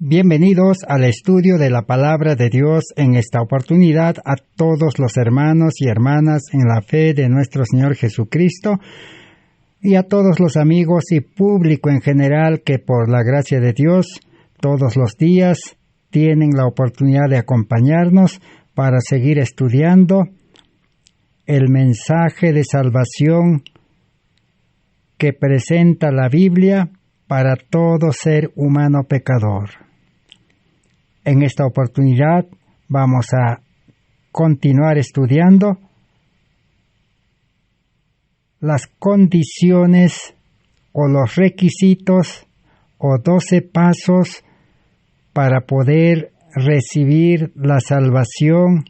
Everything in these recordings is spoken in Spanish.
Bienvenidos al estudio de la Palabra de Dios. En esta oportunidad a todos los hermanos y hermanas en la fe de nuestro Señor Jesucristo y a todos los amigos y público en general que por la gracia de Dios todos los días tienen la oportunidad de acompañarnos para seguir estudiando el mensaje de salvación que presenta la Biblia para todo ser humano pecador. En esta oportunidad vamos a continuar estudiando las condiciones o los requisitos o 12 pasos para poder recibir la salvación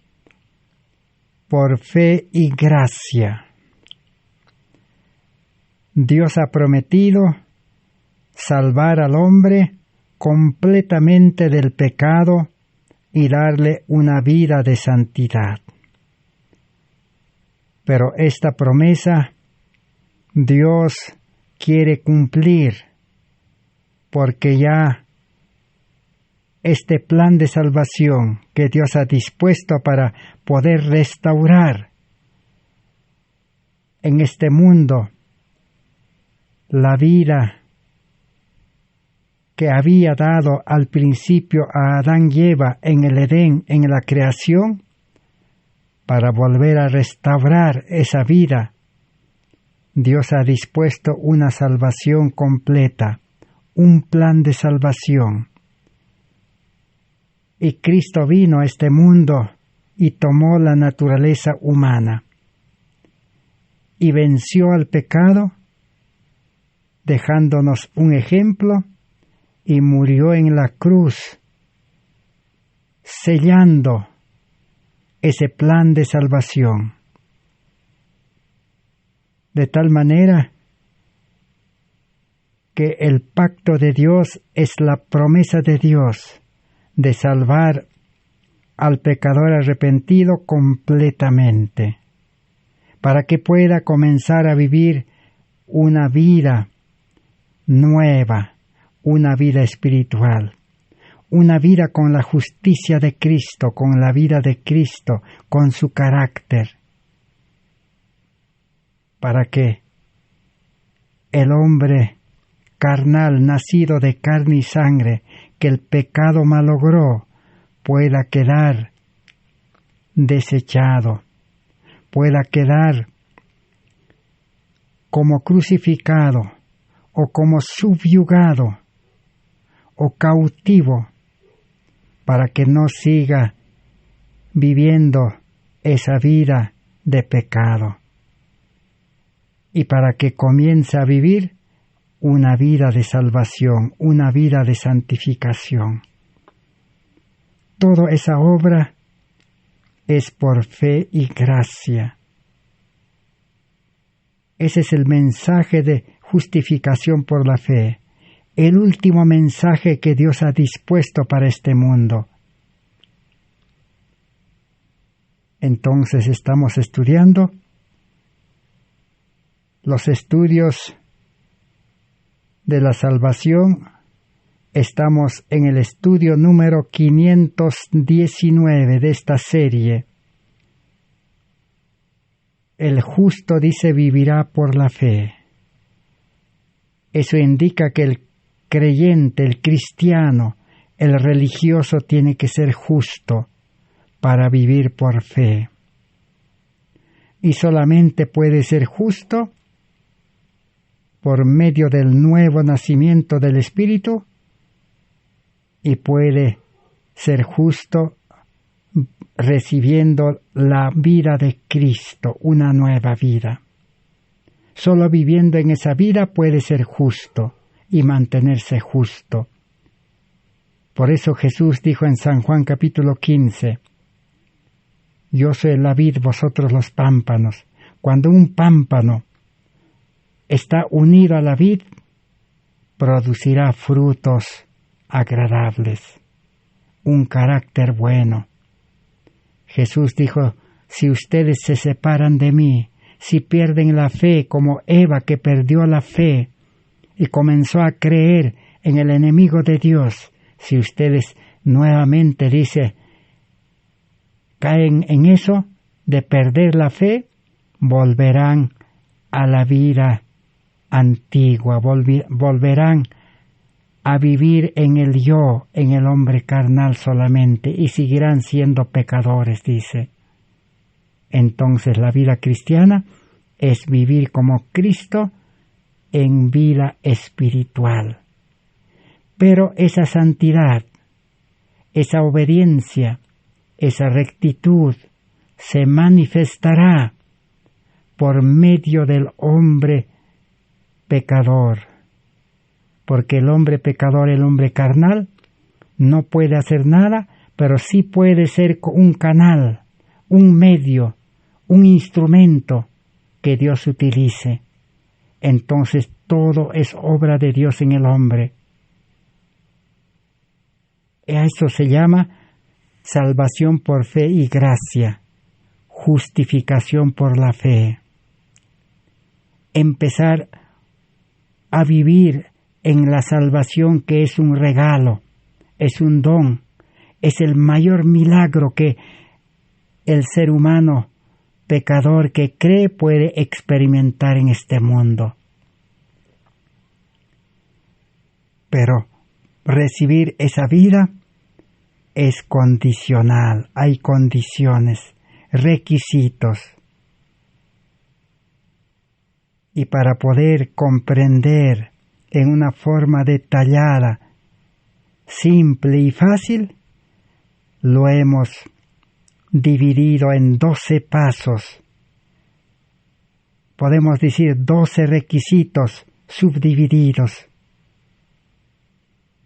por fe y gracia. Dios ha prometido salvar al hombre completamente del pecado y darle una vida de santidad. Pero esta promesa Dios quiere cumplir, porque ya este plan de salvación que Dios ha dispuesto para poder restaurar en este mundo la vida que había dado al principio a Adán y Eva en el Edén, en la creación, para volver a restaurar esa vida, Dios ha dispuesto una salvación completa, un plan de salvación. Y Cristo vino a este mundo y tomó la naturaleza humana y venció al pecado, dejándonos un ejemplo, y murió en la cruz, sellando ese plan de salvación. De tal manera que el pacto de Dios es la promesa de Dios de salvar al pecador arrepentido completamente, para que pueda comenzar a vivir una vida nueva, una vida espiritual, una vida con la justicia de Cristo, con la vida de Cristo, con su carácter, para que el hombre carnal, nacido de carne y sangre, que el pecado malogró, pueda quedar desechado, pueda quedar como crucificado o como subyugado o cautivo, para que no siga viviendo esa vida de pecado y para que comience a vivir una vida de salvación, una vida de santificación. Toda esa obra es por fe y gracia. Ese es el mensaje de justificación por la fe, el último mensaje que Dios ha dispuesto para este mundo. Entonces estamos estudiando los estudios de la salvación. Estamos en el estudio número 519 de esta serie. El justo, dice, vivirá por la fe. Eso indica que el creyente, el cristiano, el religioso tiene que ser justo para vivir por fe. Y solamente puede ser justo por medio del nuevo nacimiento del Espíritu, y puede ser justo recibiendo la vida de Cristo, una nueva vida. Solo viviendo en esa vida puede ser justo y mantenerse justo. Por eso Jesús dijo en San Juan capítulo 15, yo soy la vid, vosotros los pámpanos. Cuando un pámpano está unido a la vid, producirá frutos agradables, un carácter bueno. Jesús dijo, si ustedes se separan de mí, si pierden la fe como Eva, que perdió la fe y comenzó a creer en el enemigo de Dios, Si ustedes nuevamente, dice, caen en eso de perder la fe, volverán a la vida antigua, volverán a vivir en el yo, en el hombre carnal solamente, y seguirán siendo pecadores, dice. Entonces la vida cristiana es vivir como Cristo en vida espiritual. Pero esa santidad, esa obediencia, esa rectitud se manifestará por medio del hombre pecador. Porque el hombre pecador, el hombre carnal, no puede hacer nada, pero sí puede ser un canal, un medio, un instrumento que Dios utilice. Entonces todo es obra de Dios en el hombre. A eso se llama salvación por fe y gracia, justificación por la fe. Empezar a vivir en la salvación, que es un regalo, es un don, es el mayor milagro que el ser humano pecador que cree puede experimentar en este mundo. Pero recibir esa vida es condicional, hay condiciones, requisitos. Y para poder comprender en una forma detallada, simple y fácil, lo hemos dividido en 12 pasos. Podemos decir 12 requisitos subdivididos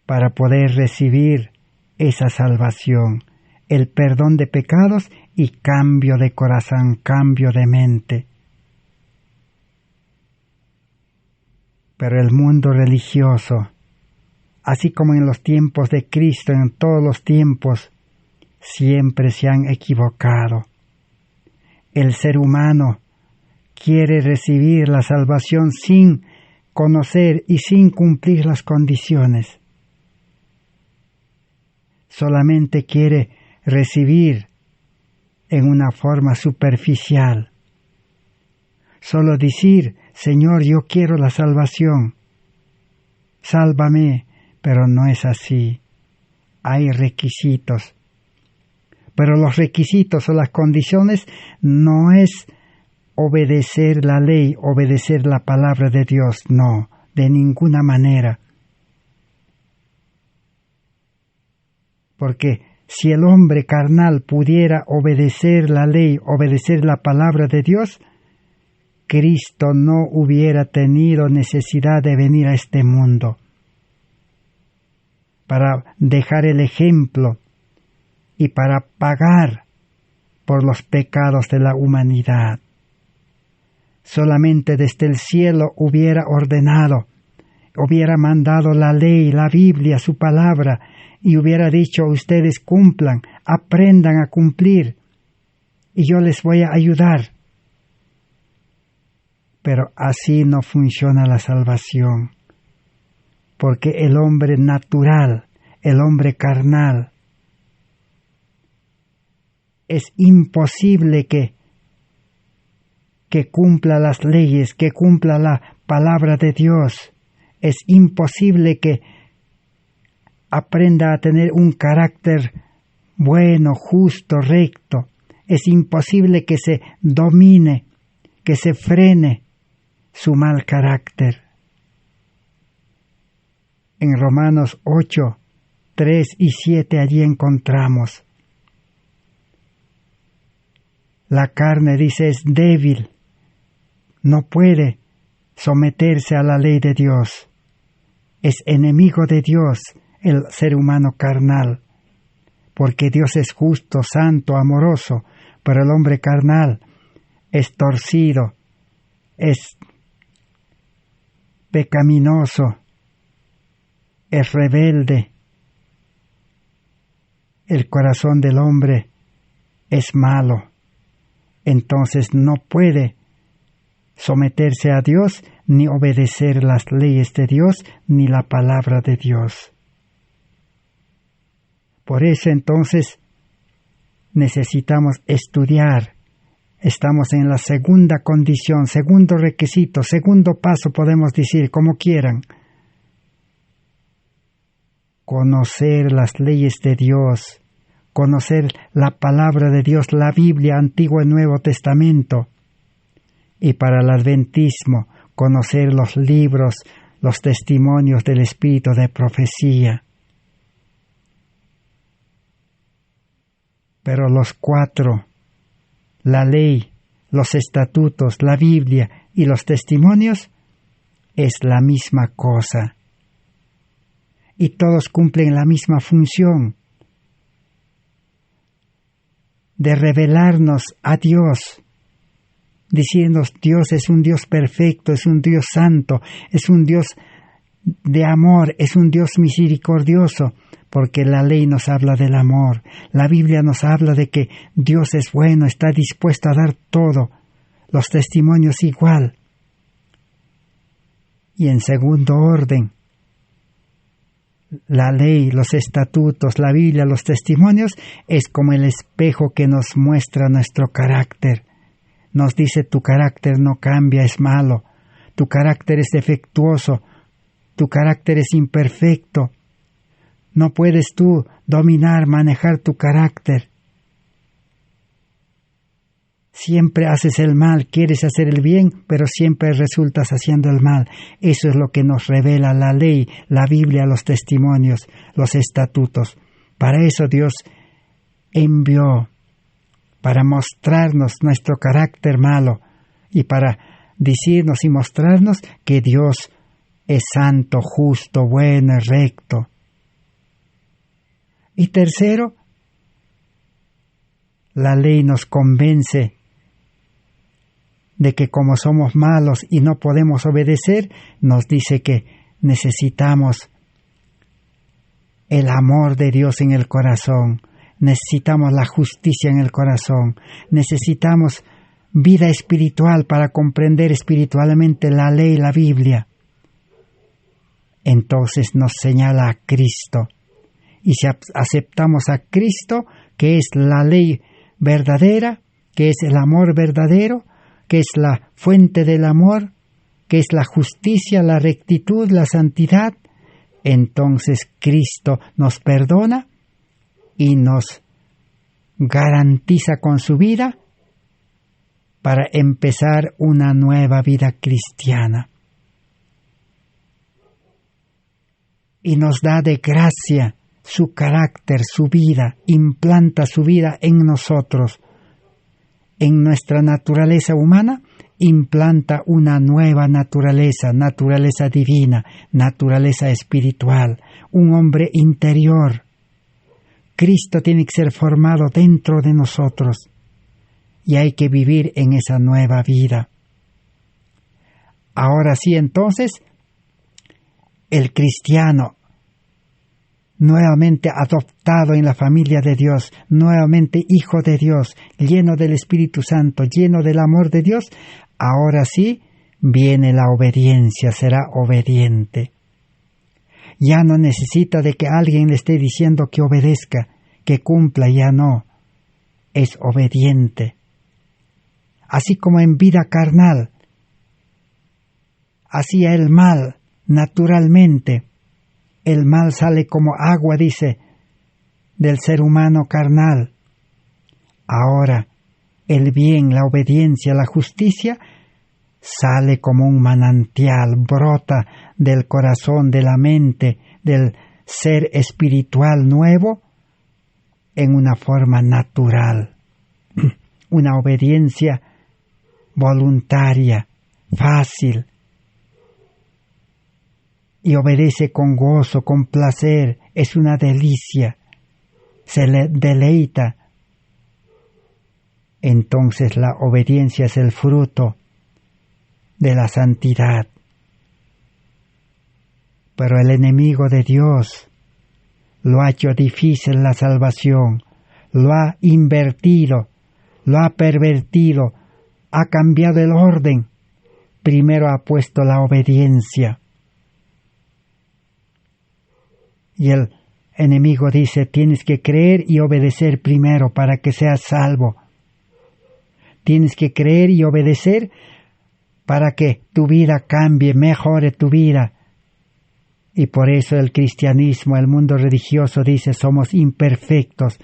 para poder recibir esa salvación, el perdón de pecados y cambio de corazón, cambio de mente. Pero el mundo religioso, así como en los tiempos de Cristo, en todos los tiempos, siempre se han equivocado. El ser humano quiere recibir la salvación sin conocer y sin cumplir las condiciones. Solamente quiere recibir en una forma superficial. Solo decir, Señor, yo quiero la salvación, sálvame, pero no es así. Hay requisitos. Pero los requisitos o las condiciones no es obedecer la ley, obedecer la palabra de Dios, no, de ninguna manera. Porque si el hombre carnal pudiera obedecer la ley, obedecer la palabra de Dios, Cristo no hubiera tenido necesidad de venir a este mundo para dejar el ejemplo y para pagar por los pecados de la humanidad. Solamente desde el cielo hubiera ordenado, hubiera mandado la ley, la Biblia, su palabra, y hubiera dicho, ustedes cumplan, aprendan a cumplir, y yo les voy a ayudar. Pero así no funciona la salvación, porque el hombre natural, el hombre carnal, es imposible que cumpla las leyes, que cumpla la palabra de Dios. Es imposible que aprenda a tener un carácter bueno, justo, recto. Es imposible que se domine, que se frene su mal carácter. En Romanos 8, 3 y 7 allí encontramos. La carne, dice, es débil, no puede someterse a la ley de Dios. Es enemigo de Dios el ser humano carnal, porque Dios es justo, santo, amoroso, pero el hombre carnal es torcido, es pecaminoso, es rebelde. El corazón del hombre es malo. Entonces no puede someterse a Dios, ni obedecer las leyes de Dios, ni la palabra de Dios. Por eso entonces necesitamos estudiar. Estamos en la segunda condición, segundo requisito, segundo paso, podemos decir, como quieran. Conocer las leyes de Dios, conocer la palabra de Dios, la Biblia, Antiguo y Nuevo Testamento. Y para el adventismo, conocer los libros, los testimonios del Espíritu de profecía. Pero los cuatro, la ley, los estatutos, la Biblia y los testimonios, es la misma cosa. Y todos cumplen la misma función de revelarnos a Dios, diciéndonos Dios es un Dios perfecto, es un Dios santo, es un Dios de amor, es un Dios misericordioso, porque la ley nos habla del amor, la Biblia nos habla de que Dios es bueno, está dispuesto a dar todo, los testimonios igual. Y en segundo orden, la ley, los estatutos, la Biblia, los testimonios, es como el espejo que nos muestra nuestro carácter. Nos dice tu carácter no cambia, es malo, tu carácter es defectuoso, tu carácter es imperfecto. No puedes tú dominar, manejar tu carácter. Siempre haces el mal, quieres hacer el bien, pero siempre resultas haciendo el mal. Eso es lo que nos revela la ley, la Biblia, los testimonios, los estatutos. Para eso Dios envió, para mostrarnos nuestro carácter malo y para decirnos y mostrarnos que Dios es santo, justo, bueno, recto. Y tercero, la ley nos convence de que como somos malos y no podemos obedecer, nos dice que necesitamos el amor de Dios en el corazón, necesitamos la justicia en el corazón, necesitamos vida espiritual para comprender espiritualmente la ley y la Biblia. Entonces nos señala a Cristo. Y si aceptamos a Cristo, que es la ley verdadera, que es el amor verdadero, que es la fuente del amor, que es la justicia, la rectitud, la santidad, entonces Cristo nos perdona y nos garantiza con su vida para empezar una nueva vida cristiana. Y nos da de gracia su carácter, su vida, implanta su vida en nosotros. En nuestra naturaleza humana implanta una nueva naturaleza, naturaleza divina, naturaleza espiritual, un hombre interior. Cristo tiene que ser formado dentro de nosotros y hay que vivir en esa nueva vida. Ahora sí, entonces, el cristiano nuevamente adoptado en la familia de Dios, nuevamente hijo de Dios, lleno del Espíritu Santo, lleno del amor de Dios, ahora sí viene la obediencia, será obediente. Ya no necesita de que alguien le esté diciendo que obedezca, que cumpla, ya no, es obediente. Así como en vida carnal, hacía el mal naturalmente. El mal sale como agua, dice, del ser humano carnal. Ahora, el bien, la obediencia, la justicia, sale como un manantial, brota del corazón, de la mente, del ser espiritual nuevo, en una forma natural. Una obediencia voluntaria, fácil, y obedece con gozo, con placer, es una delicia, se le deleita. Entonces la obediencia es el fruto de la santidad. Pero el enemigo de Dios lo ha hecho difícil la salvación, lo ha invertido, lo ha pervertido, ha cambiado el orden. Primero ha puesto la obediencia. Y el enemigo dice, tienes que creer y obedecer primero para que seas salvo. Tienes que creer y obedecer para que tu vida cambie, mejore tu vida. Y por eso el cristianismo, el mundo religioso dice, somos imperfectos.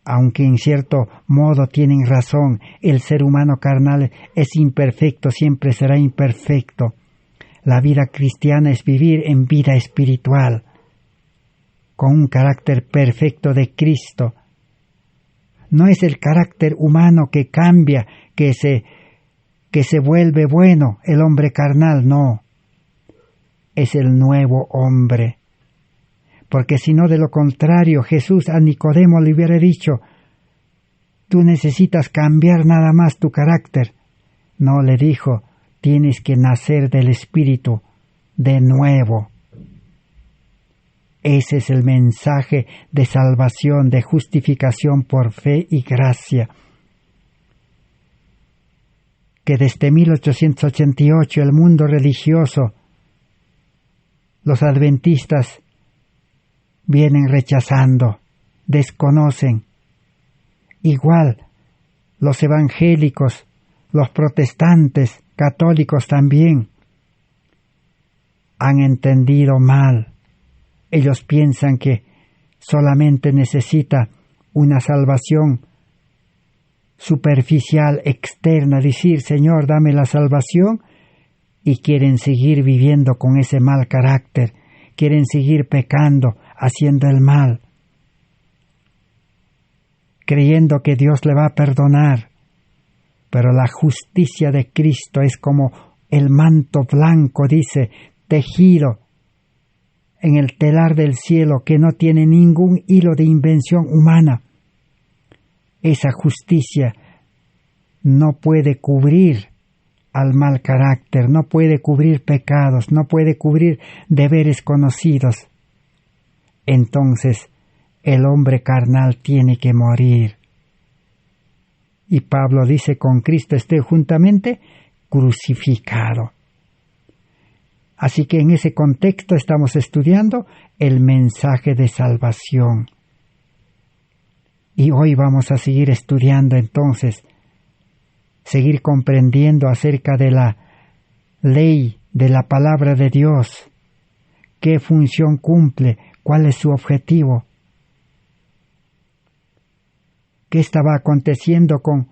Aunque en cierto modo tienen razón, el ser humano carnal es imperfecto, siempre será imperfecto. La vida cristiana es vivir en vida espiritual, con un carácter perfecto de Cristo. No es el carácter humano que cambia, que se vuelve bueno, el hombre carnal, no. Es el nuevo hombre. Porque si no, de lo contrario, Jesús a Nicodemo le hubiera dicho, tú necesitas cambiar nada más tu carácter. No, le dijo, tienes que nacer del Espíritu de nuevo. Ese es el mensaje de salvación, de justificación por fe y gracia. Que desde 1888 el mundo religioso, los adventistas, vienen rechazando, desconocen. Igual los evangélicos, los protestantes, católicos también, han entendido mal. Ellos piensan que solamente necesita una salvación superficial, externa, decir, Señor, dame la salvación, y quieren seguir viviendo con ese mal carácter, quieren seguir pecando, haciendo el mal, creyendo que Dios le va a perdonar. Pero la justicia de Cristo es como el manto blanco, dice, tejido en el telar del cielo, que no tiene ningún hilo de invención humana. Esa justicia no puede cubrir al mal carácter, no puede cubrir pecados, no puede cubrir deberes conocidos. Entonces, el hombre carnal tiene que morir. Y Pablo dice, con Cristo estoy juntamente crucificado. Así que en ese contexto estamos estudiando el mensaje de salvación. Y hoy vamos a seguir estudiando entonces, seguir comprendiendo acerca de la ley de la palabra de Dios, qué función cumple, cuál es su objetivo, qué estaba aconteciendo con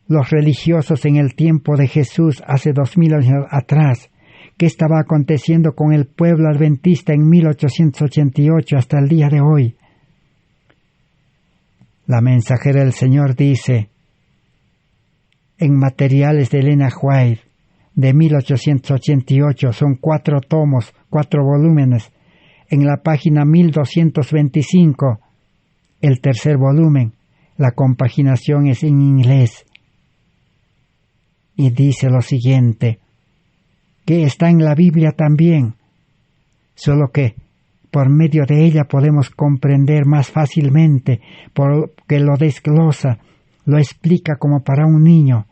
los religiosos en el tiempo de Jesús hace 2000 años atrás, qué estaba aconteciendo con el pueblo adventista en 1888 hasta el día de hoy. La mensajera del Señor dice, en Materiales de Elena White, de 1888, son 4 tomos, 4 volúmenes, en la página 1225, el tercer volumen, la compaginación es en inglés, y dice lo siguiente, que está en la Biblia también, solo que por medio de ella podemos comprender más fácilmente, porque lo desglosa, lo explica como para un niño.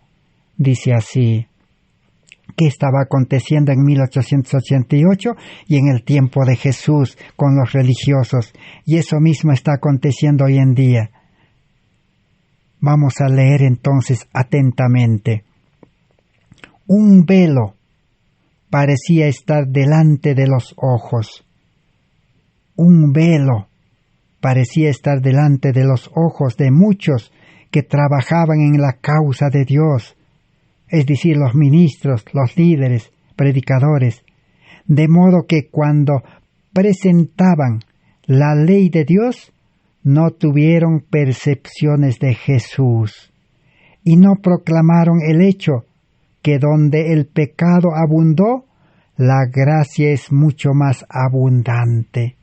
Dice así, ¿qué estaba aconteciendo en 1888 y en el tiempo de Jesús con los religiosos? Y eso mismo está aconteciendo hoy en día. Vamos a leer entonces atentamente. Un velo parecía estar delante de los ojos. Un velo parecía estar delante de los ojos de muchos que trabajaban en la causa de Dios, es decir, los ministros, los líderes, predicadores, de modo que cuando presentaban la ley de Dios, no tuvieron percepciones de Jesús, y no proclamaron el hecho que donde el pecado abundó, la gracia es mucho más abundante.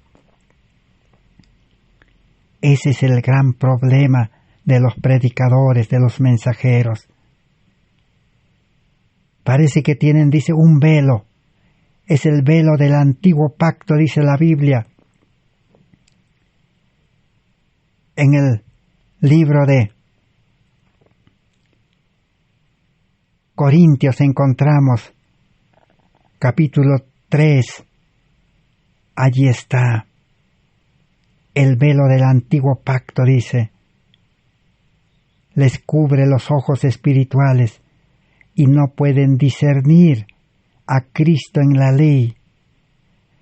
Ese es el gran problema de los predicadores, de los mensajeros. Parece que tienen, dice, un velo. Es el velo del antiguo pacto, dice la Biblia. En el libro de Corintios encontramos, capítulo 3, allí está. El velo del antiguo pacto, dice, les cubre los ojos espirituales y no pueden discernir a Cristo en la ley.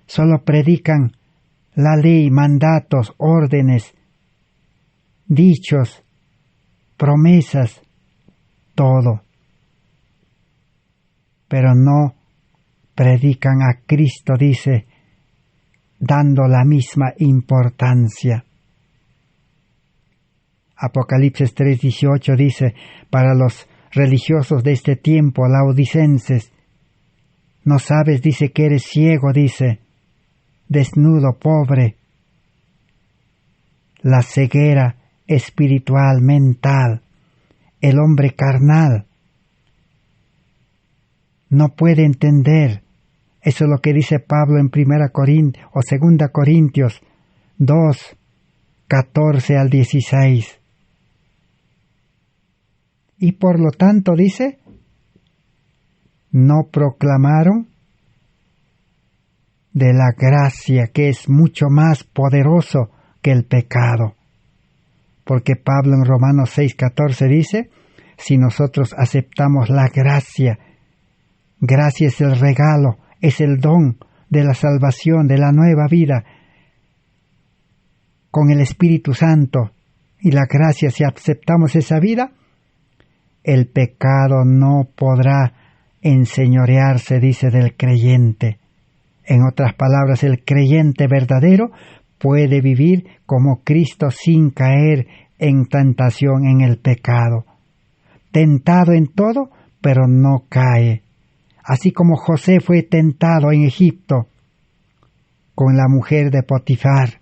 Solo predican la ley, mandatos, órdenes, dichos, promesas, todo. Pero no predican a Cristo, dice, dando la misma importancia. Apocalipsis 3:18 dice, para los religiosos de este tiempo, laodicenses, no sabes, dice, que eres ciego, dice, desnudo, pobre. La ceguera espiritual, mental, el hombre carnal, no puede entender. Eso es lo que dice Pablo en 1 Corintios o 2 Corintios 2, 14 al 16. Y por lo tanto, dice, no proclamaron de la gracia, que es mucho más poderoso que el pecado. Porque Pablo en Romanos 6:14 dice, si nosotros aceptamos la gracia, gracia es el regalo, es el don de la salvación, de la nueva vida, con el Espíritu Santo y la gracia, si aceptamos esa vida, el pecado no podrá enseñorearse, dice, del creyente. En otras palabras, el creyente verdadero puede vivir como Cristo sin caer en tentación, en el pecado. Tentado en todo, pero no cae. Así como José fue tentado en Egipto con la mujer de Potifar,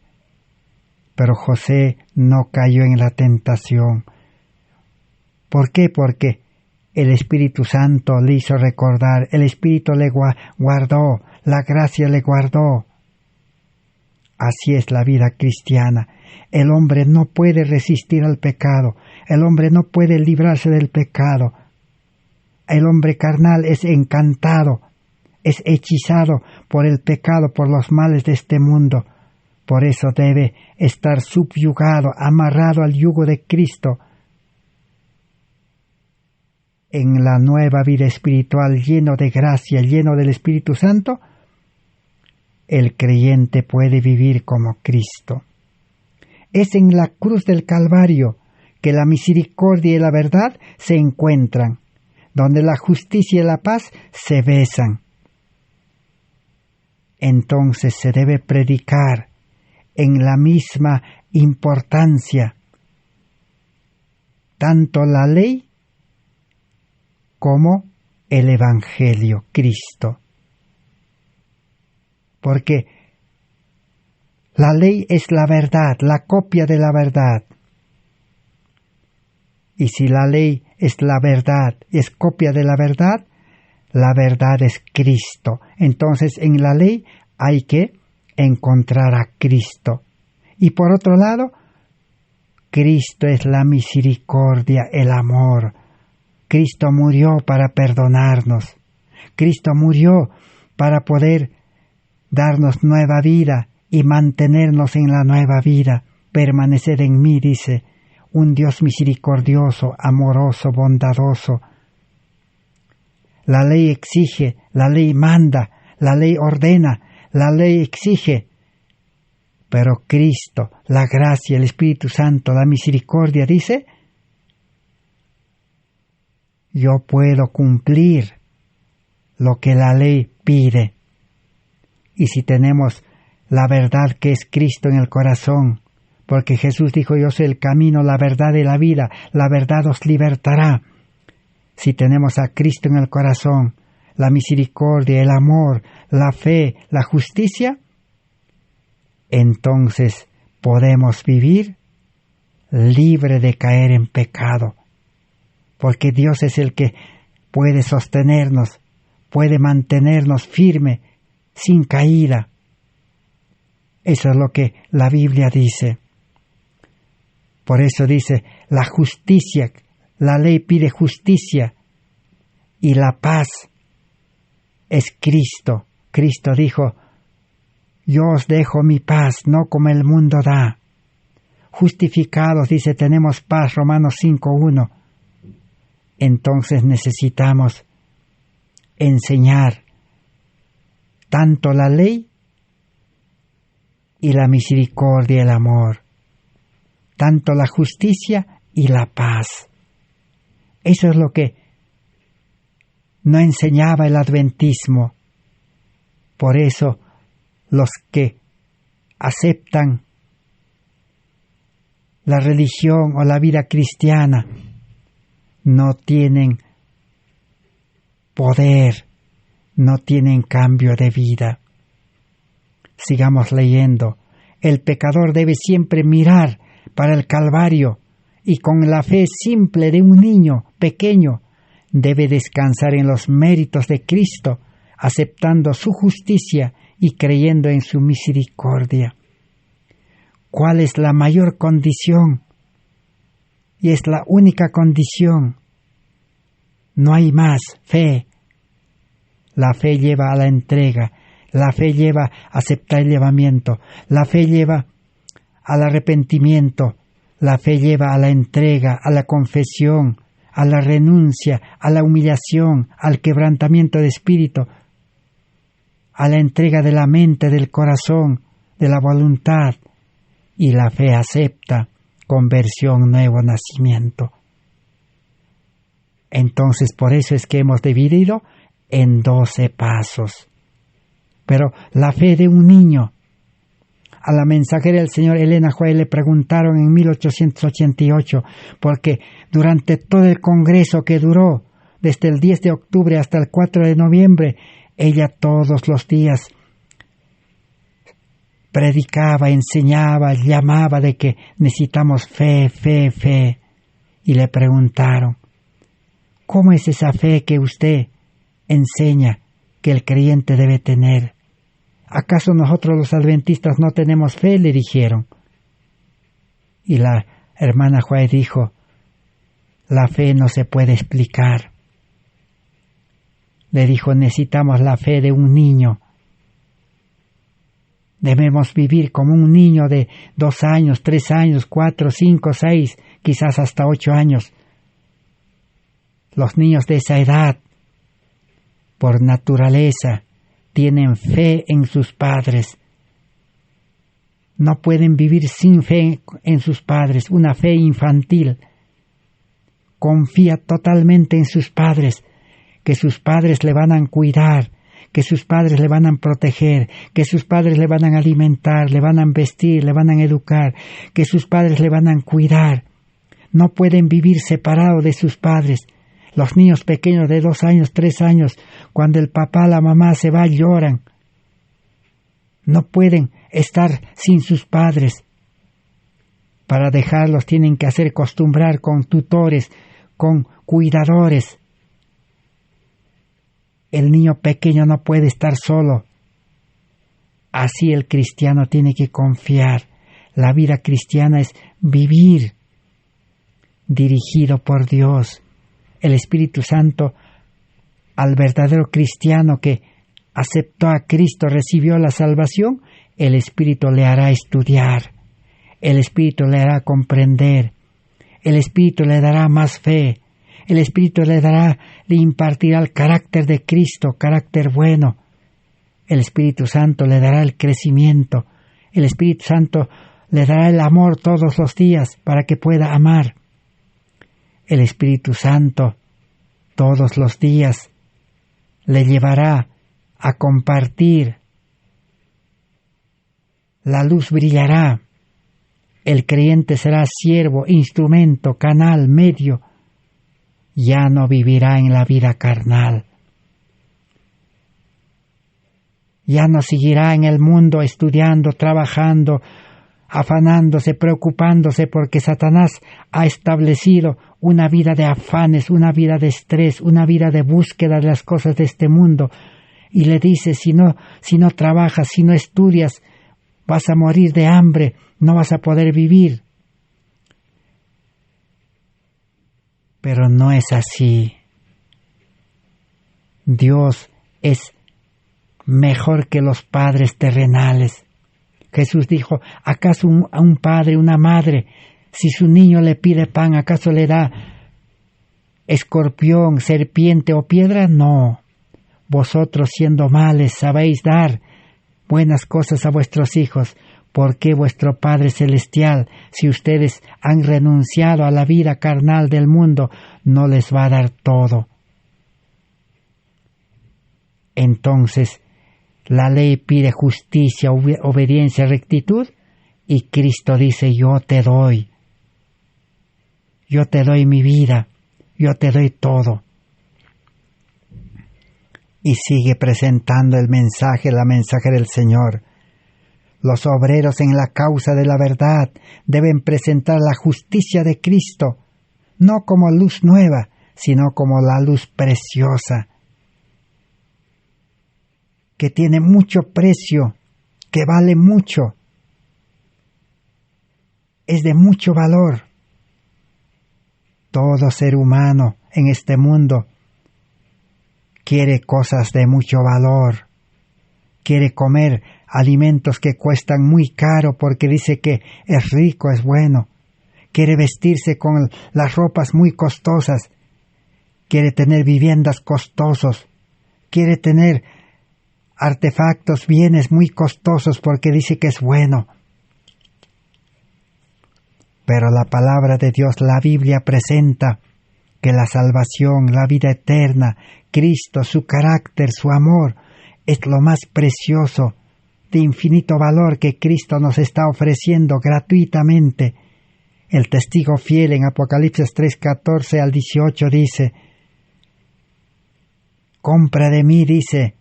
pero José no cayó en la tentación. ¿Por qué? Porque el Espíritu Santo le hizo recordar, el Espíritu le guardó, la gracia le guardó. Así es la vida cristiana. El hombre no puede resistir al pecado, el hombre no puede librarse del pecado. El hombre carnal es encantado, es hechizado por el pecado, por los males de este mundo. Por eso debe estar subyugado, amarrado al yugo de Cristo. En la nueva vida espiritual, lleno de gracia, lleno del Espíritu Santo, el creyente puede vivir como Cristo. Es en la cruz del Calvario que la misericordia y la verdad se encuentran, donde la justicia y la paz se besan. Entonces se debe predicar en la misma importancia tanto la ley como el Evangelio, Cristo. Porque la ley es la verdad, la copia de la verdad. Y si la ley es la verdad, es copia de la verdad es Cristo. Entonces en la ley hay que encontrar a Cristo. Y por otro lado, Cristo es la misericordia, el amor. Cristo murió para perdonarnos. Cristo murió para poder darnos nueva vida y mantenernos en la nueva vida. Permaneced en mí, dice, un Dios misericordioso, amoroso, bondadoso. La ley exige, la ley manda, la ley ordena, la ley exige. Pero Cristo, la gracia, el Espíritu Santo, la misericordia, dice, yo puedo cumplir lo que la ley pide. Y si tenemos la verdad que es Cristo en el corazón, porque Jesús dijo, yo soy el camino, la verdad y la vida, la verdad os libertará. Si tenemos a Cristo en el corazón, la misericordia, el amor, la fe, la justicia, entonces podemos vivir libre de caer en pecado, porque Dios es el que puede sostenernos, puede mantenernos firme, sin caída. Eso es lo que la Biblia dice. Por eso dice, la justicia, la ley pide justicia y la paz es Cristo. Cristo dijo, Yo os dejo mi paz, no como el mundo da. Justificados, dice, tenemos paz, Romanos 5:1. Entonces necesitamos enseñar tanto la ley y la misericordia y el amor, tanto la justicia y la paz. Eso es lo que no enseñaba el adventismo. Por eso los que aceptan la religión o la vida cristiana no tienen poder, no tienen cambio de vida. Sigamos leyendo. El pecador debe siempre mirar para el Calvario y con la fe simple de un niño pequeño debe descansar en los méritos de Cristo, aceptando su justicia y creyendo en su misericordia. ¿Cuál es la mayor condición? Y es la única condición. No hay más. Fe. La fe lleva a la entrega. La fe lleva a aceptar el llamamiento. La fe lleva al arrepentimiento. La fe lleva a la entrega, a la confesión, a la renuncia, a la humillación, al quebrantamiento de espíritu, a la entrega de la mente, del corazón, de la voluntad. Y la fe acepta conversión, nuevo nacimiento. Entonces, por eso es que hemos dividido en 12 pasos. Pero la fe de un niño. A la mensajera del Señor Elena White le preguntaron en 1888, porque durante todo el congreso que duró, desde el 10 de octubre hasta el 4 de noviembre, ella todos los días predicaba, enseñaba, llamaba de que necesitamos fe, fe, fe. Y le preguntaron, ¿cómo es esa fe que usted enseña que el creyente debe tener? ¿Acaso nosotros los adventistas no tenemos fe?, le dijeron. Y la hermana White dijo, la fe no se puede explicar. Le dijo, necesitamos la fe de un niño. Debemos vivir como un niño de 2 años, 3 años, 4, 5, 6, quizás hasta 8 años. Los niños de esa edad, por naturaleza, tienen fe en sus padres. No pueden vivir sin fe en sus padres, una fe infantil. Confía totalmente en sus padres, que sus padres le van a cuidar, que sus padres le van a proteger, que sus padres le van a alimentar, le van a vestir, le van a educar, que sus padres le van a cuidar. No pueden vivir separados de sus padres. Los niños pequeños de 2 años, 3 años, cuando el papá, la mamá se va, lloran. No pueden estar sin sus padres. Para dejarlos tienen que hacer acostumbrar con tutores, con cuidadores. El niño pequeño no puede estar solo. Así el cristiano tiene que confiar. La vida cristiana es vivir dirigido por Dios. El Espíritu Santo, al verdadero cristiano que aceptó a Cristo, recibió la salvación, el Espíritu le hará estudiar, el Espíritu le hará comprender, el Espíritu le dará más fe, el Espíritu le impartirá el carácter de Cristo, carácter bueno. El Espíritu Santo le dará el crecimiento, el Espíritu Santo le dará el amor todos los días para que pueda amar. El Espíritu Santo todos los días le llevará a compartir. La luz brillará. El creyente será siervo, instrumento, canal, medio. Ya no vivirá en la vida carnal. Ya no seguirá en el mundo estudiando, trabajando, afanándose, preocupándose, porque Satanás ha establecido una vida de afanes, una vida de estrés, una vida de búsqueda de las cosas de este mundo. Y le dice, si no trabajas, si no estudias, vas a morir de hambre, no vas a poder vivir. Pero no es así. Dios es mejor que los padres terrenales. Jesús dijo, ¿acaso a un padre, una madre, si su niño le pide pan, acaso le da escorpión, serpiente o piedra? No. Vosotros, siendo males, sabéis dar buenas cosas a vuestros hijos. ¿Por qué vuestro Padre Celestial, si ustedes han renunciado a la vida carnal del mundo, no les va a dar todo? Entonces, la ley pide justicia, obediencia, rectitud, y Cristo dice, yo te doy mi vida, yo te doy todo. Y sigue presentando el mensaje, la mensaje del Señor. Los obreros en la causa de la verdad deben presentar la justicia de Cristo, no como luz nueva, sino como la luz preciosa, que tiene mucho precio, que vale mucho, es de mucho valor. Todo ser humano en este mundo quiere cosas de mucho valor, quiere comer alimentos que cuestan muy caro porque dice que es rico, es bueno, quiere vestirse con las ropas muy costosas, quiere tener viviendas costosos, quiere tener artefactos, bienes muy costosos porque dice que es bueno. Pero la palabra de Dios, la Biblia, presenta que la salvación, la vida eterna, Cristo, su carácter, su amor, es lo más precioso, de infinito valor que Cristo nos está ofreciendo gratuitamente. El testigo fiel en Apocalipsis 3:14 al 18 dice, compra de mí, dice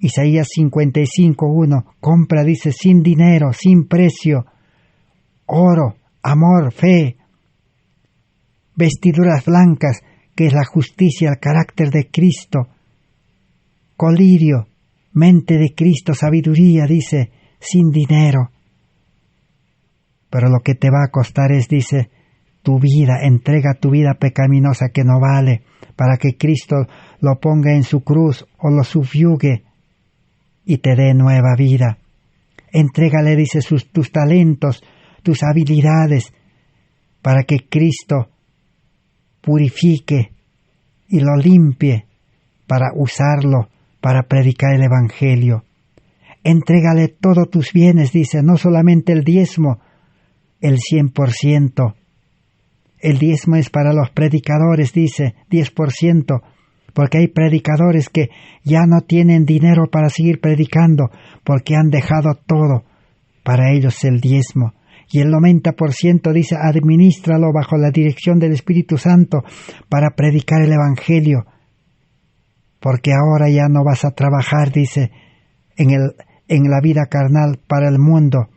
Isaías 55:1, compra, dice, sin dinero, sin precio, oro, amor, fe, vestiduras blancas, que es la justicia, el carácter de Cristo, colirio, mente de Cristo, sabiduría, dice, sin dinero. Pero lo que te va a costar es, dice, tu vida, entrega tu vida pecaminosa que no vale, para que Cristo lo ponga en su cruz o lo subyugue y te dé nueva vida. Entrégale, dice, tus talentos, tus habilidades, para que Cristo purifique y lo limpie para usarlo, para predicar el Evangelio. Entrégale todos tus bienes, dice, no solamente el diezmo, el 100%. El diezmo es para los predicadores, dice, 10%, porque hay predicadores que ya no tienen dinero para seguir predicando, porque han dejado todo. Para ellos el diezmo. Y el 90%, dice, administralo bajo la dirección del Espíritu Santo para predicar el Evangelio. Porque ahora ya no vas a trabajar, dice, en la vida carnal para el mundo.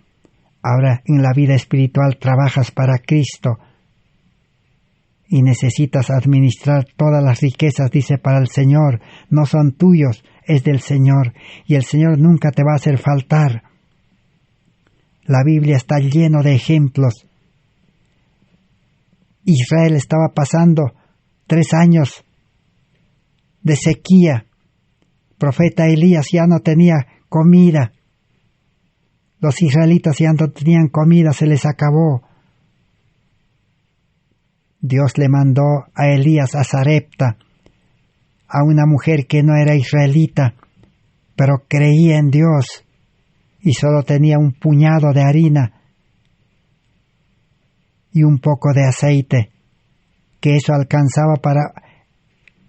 Ahora en la vida espiritual trabajas para Cristo. Y necesitas administrar todas las riquezas, dice, para el Señor. No son tuyos, es del Señor. Y el Señor nunca te va a hacer faltar. La Biblia está lleno de ejemplos. Israel estaba pasando 3 años de sequía. Profeta Elías ya no tenía comida. Los israelitas ya no tenían comida, se les acabó. Dios le mandó a Elías a Sarepta, a una mujer que no era israelita, pero creía en Dios y solo tenía un puñado de harina y un poco de aceite, que eso alcanzaba para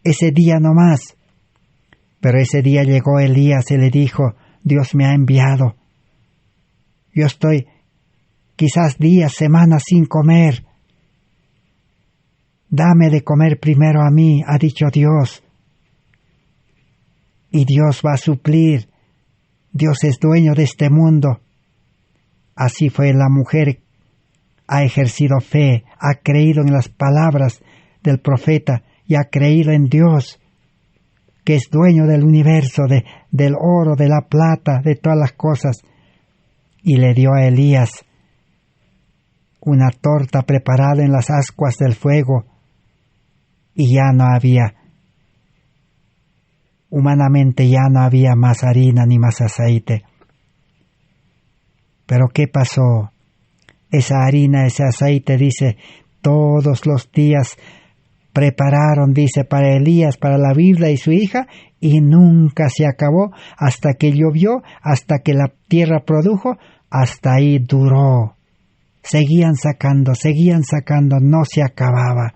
ese día no más. Pero ese día llegó Elías y le dijo, Dios me ha enviado. Yo estoy quizás días, semanas sin comer. Dame de comer primero a mí, ha dicho Dios. Y Dios va a suplir. Dios es dueño de este mundo. Así fue la mujer. Ha ejercido fe, ha creído en las palabras del profeta y ha creído en Dios, que es dueño del universo, del oro, de la plata, de todas las cosas. Y le dio a Elías una torta preparada en las ascuas del fuego, y ya no había humanamente ya no había más harina ni más aceite. Pero ¿qué pasó? Esa harina, ese aceite, dice, todos los días prepararon, dice, para Elías, para la Biblia y su hija, y nunca se acabó hasta que llovió, hasta que la tierra produjo, hasta ahí duró. Seguían sacando, no se acababa.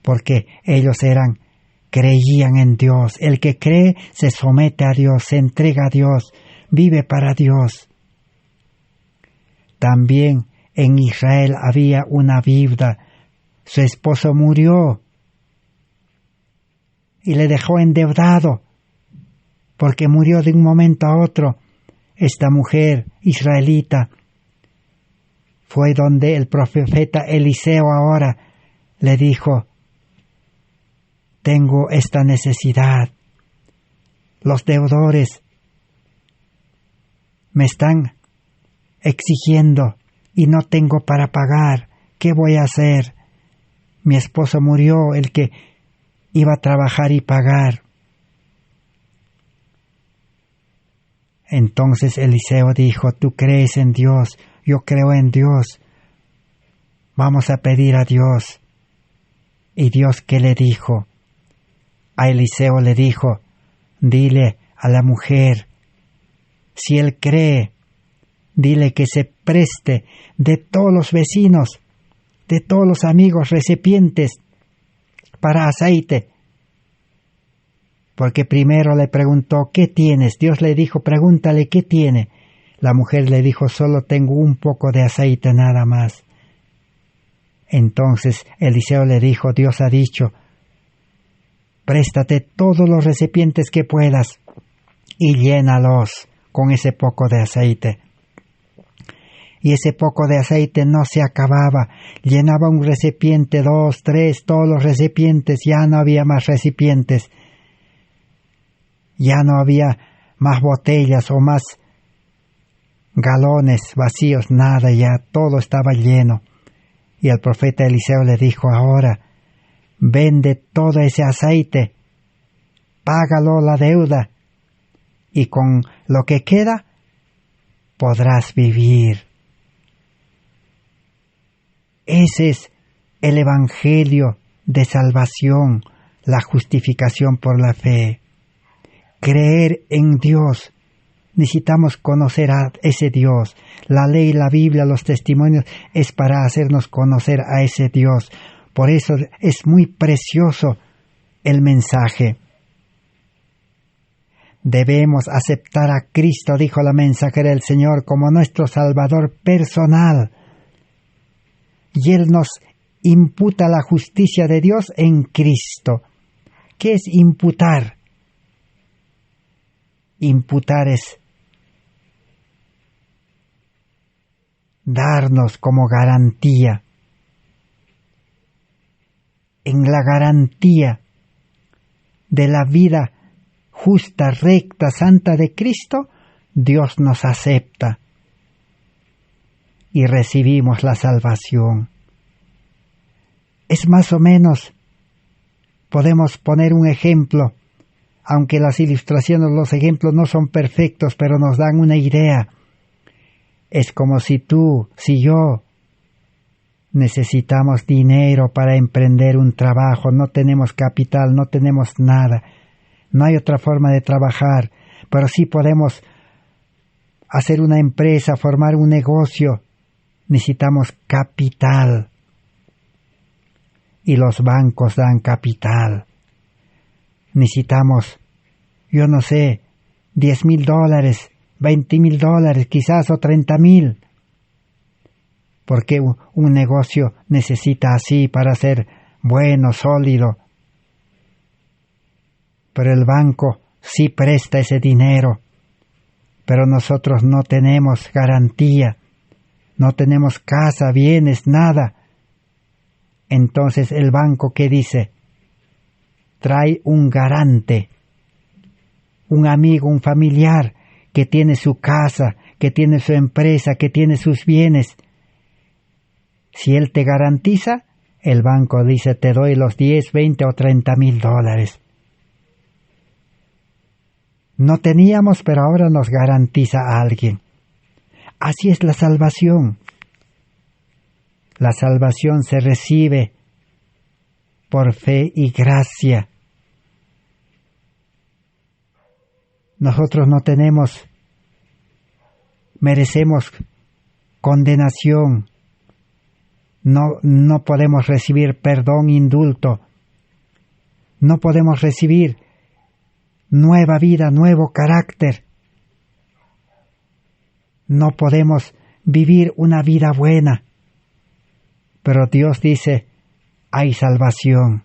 Porque ellos creían en Dios. El que cree se somete a Dios, se entrega a Dios, vive para Dios. También en Israel había una viuda. Su esposo murió y le dejó endeudado porque murió de un momento a otro. Esta mujer israelita fue donde el profeta Eliseo ahora le dijo: tengo esta necesidad. Los deudores me están exigiendo y no tengo para pagar. ¿Qué voy a hacer? Mi esposo murió, el que iba a trabajar y pagar. Entonces Eliseo dijo: tú crees en Dios, yo creo en Dios. Vamos a pedir a Dios. ¿Y Dios qué le dijo? A Eliseo le dijo: dile a la mujer, si él cree, dile que se preste de todos los vecinos, de todos los amigos, recipientes para aceite. Porque primero le preguntó: ¿qué tienes? Dios le dijo: pregúntale qué tiene. La mujer le dijo: solo tengo un poco de aceite nada más. Entonces Eliseo le dijo: Dios ha dicho: préstate todos los recipientes que puedas y llénalos con ese poco de aceite. Y ese poco de aceite no se acababa. Llenaba un recipiente, 2, 3, todos los recipientes. Ya no había más recipientes. Ya no había más botellas o más galones vacíos, nada, ya todo estaba lleno. Y el profeta Eliseo le dijo: ahora, vende todo ese aceite, págalo la deuda, y con lo que queda podrás vivir. Ese es el evangelio de salvación, la justificación por la fe. Creer en Dios. Necesitamos conocer a ese Dios. La ley, la Biblia, los testimonios es para hacernos conocer a ese Dios. Por eso es muy precioso el mensaje. Debemos aceptar a Cristo, dijo la mensajera del Señor, como nuestro Salvador personal. Y Él nos imputa la justicia de Dios en Cristo. ¿Qué es imputar? Imputar es darnos como garantía. En la garantía de la vida justa, recta, santa de Cristo, Dios nos acepta y recibimos la salvación. Es más o menos, podemos poner un ejemplo, aunque las ilustraciones, los ejemplos no son perfectos, pero nos dan una idea. Es como si tú, si yo, necesitamos dinero para emprender un trabajo, no tenemos capital, no tenemos nada, no hay otra forma de trabajar, pero sí podemos hacer una empresa, formar un negocio. Necesitamos capital. Y los bancos dan capital. Necesitamos, yo no sé, $10,000, $20,000 quizás, o 30,000. Porque un negocio necesita así para ser bueno, sólido. Pero el banco sí presta ese dinero. Pero nosotros no tenemos garantía. No tenemos casa, bienes, nada. Entonces el banco, ¿qué dice? Trae un garante, un amigo, un familiar que tiene su casa, que tiene su empresa, que tiene sus bienes. Si él te garantiza, el banco dice: te doy los 10, 20 o $30,000. No teníamos, pero ahora nos garantiza a alguien. Así es la salvación. La salvación se recibe por fe y gracia. Nosotros no merecemos condenación. No podemos recibir perdón, indulto. No podemos recibir nueva vida, nuevo carácter. No podemos vivir una vida buena. Pero Dios dice, hay salvación.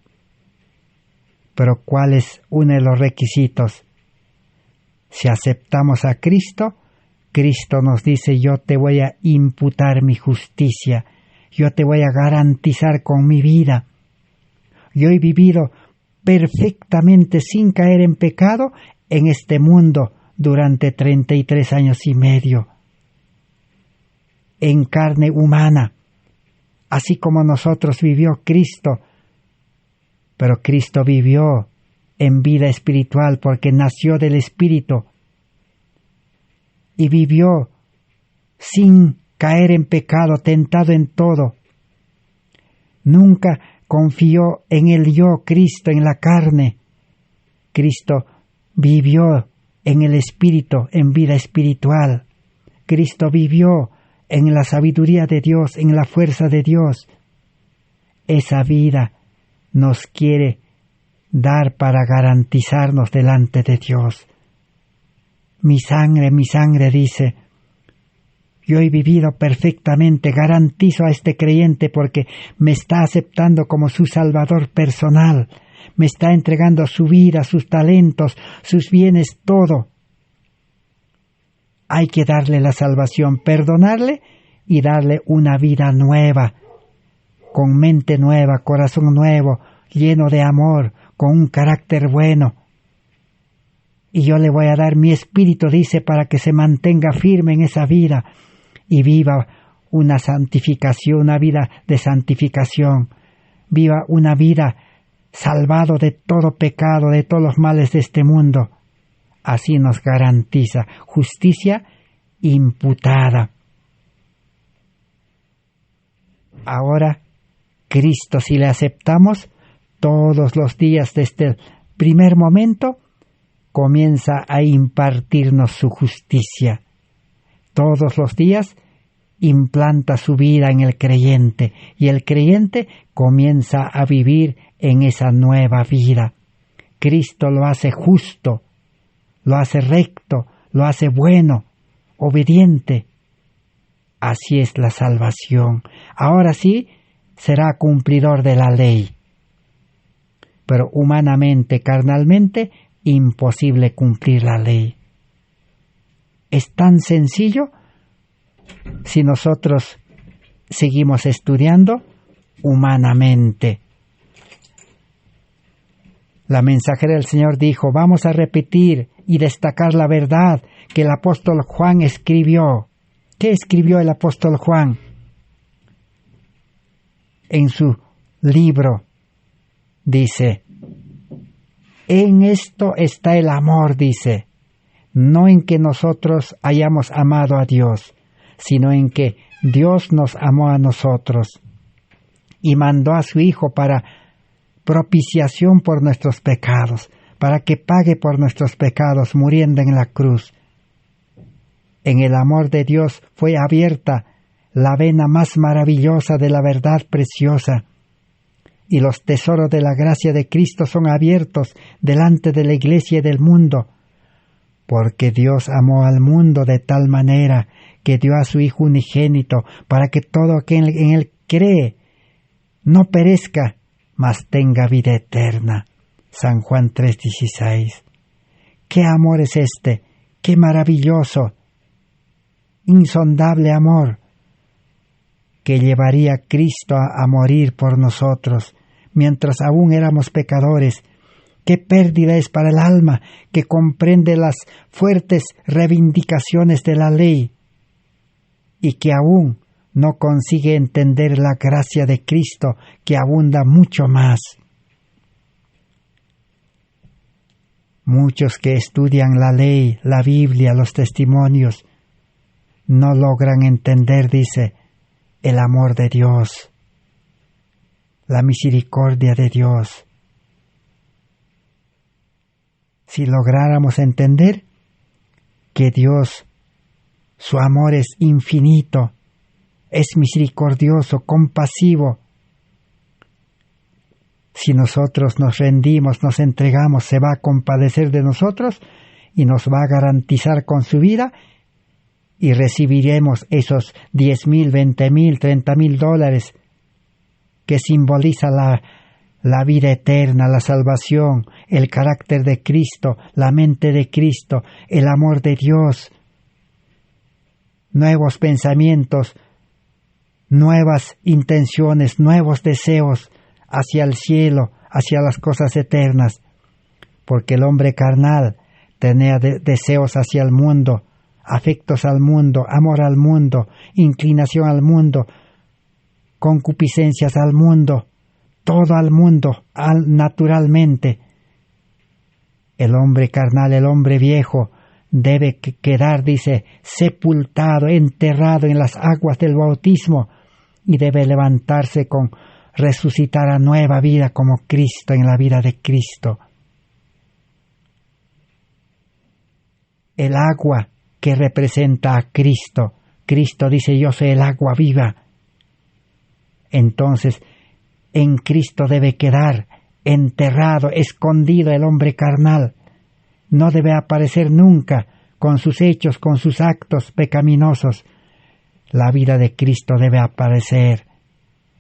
Pero ¿cuál es uno de los requisitos? Si aceptamos a Cristo, Cristo nos dice, yo te voy a imputar mi justicia. Yo te voy a garantizar con mi vida. Yo he vivido perfectamente sin caer en pecado en este mundo durante 33 años y medio. En carne humana, así como nosotros vivió Cristo. Pero Cristo vivió en vida espiritual porque nació del Espíritu y vivió sin caer en pecado, tentado en todo. Nunca confió en el yo, Cristo, en la carne. Cristo vivió en el Espíritu, en vida espiritual. Cristo vivió en la sabiduría de Dios, en la fuerza de Dios. Esa vida nos quiere dar para garantizarnos delante de Dios. Mi sangre, dice, yo he vivido perfectamente, garantizo a este creyente porque me está aceptando como su Salvador personal, me está entregando su vida, sus talentos, sus bienes, todo. Hay que darle la salvación, perdonarle y darle una vida nueva, con mente nueva, corazón nuevo, lleno de amor, con un carácter bueno. Y yo le voy a dar mi espíritu, dice, para que se mantenga firme en esa vida y viva una santificación, una vida de santificación. Viva una vida salvado de todo pecado, de todos los males de este mundo. Así nos garantiza justicia imputada. Ahora, Cristo, si le aceptamos, todos los días desde el primer momento, comienza a impartirnos su justicia. Todos los días implanta su vida en el creyente y el creyente comienza a vivir en esa nueva vida. Cristo lo hace justo, lo hace recto, lo hace bueno, obediente. Así es la salvación. Ahora sí, será cumplidor de la ley. Pero humanamente, carnalmente, imposible cumplir la ley. Es tan sencillo si nosotros seguimos estudiando humanamente. La mensajera del Señor dijo, vamos a repetir y destacar la verdad que el apóstol Juan escribió. ¿Qué escribió el apóstol Juan? En su libro dice, en esto está el amor, dice, no en que nosotros hayamos amado a Dios, sino en que Dios nos amó a nosotros y mandó a su Hijo para propiciación por nuestros pecados, para que pague por nuestros pecados muriendo en la cruz. En el amor de Dios fue abierta la vena más maravillosa de la verdad preciosa, y los tesoros de la gracia de Cristo son abiertos delante de la Iglesia y del mundo, porque Dios amó al mundo de tal manera que dio a su Hijo unigénito, para que todo aquel en él cree no perezca, mas tenga vida eterna. San Juan 3:16. ¿Qué amor es este? ¡Qué maravilloso! Insondable amor que llevaría a Cristo a morir por nosotros, mientras aún éramos pecadores. ¡Qué pérdida es para el alma que comprende las fuertes reivindicaciones de la ley y que aún no consigue entender la gracia de Cristo que abunda mucho más! Muchos que estudian la ley, la Biblia, los testimonios, no logran entender, dice, el amor de Dios, la misericordia de Dios. Si lográramos entender que Dios, su amor es infinito, es misericordioso, compasivo, si nosotros nos rendimos, nos entregamos, se va a compadecer de nosotros y nos va a garantizar con su vida y recibiremos esos 10,000, 20,000, 30,000 dólares que simboliza la vida eterna, la salvación, el carácter de Cristo, la mente de Cristo, el amor de Dios, nuevos pensamientos, nuevas intenciones, nuevos deseos hacia el cielo, hacia las cosas eternas, porque el hombre carnal tenía deseos hacia el mundo, afectos al mundo, amor al mundo, inclinación al mundo, concupiscencias al mundo, todo al mundo, naturalmente. El hombre carnal, el hombre viejo, debe quedar, dice, sepultado, enterrado en las aguas del bautismo y debe levantarse con resucitar a nueva vida como Cristo en la vida de Cristo. El agua que representa a Cristo. Cristo dice, yo soy el agua viva. Entonces, en Cristo debe quedar enterrado, escondido el hombre carnal. No debe aparecer nunca con sus hechos, con sus actos pecaminosos. La vida de Cristo debe aparecer.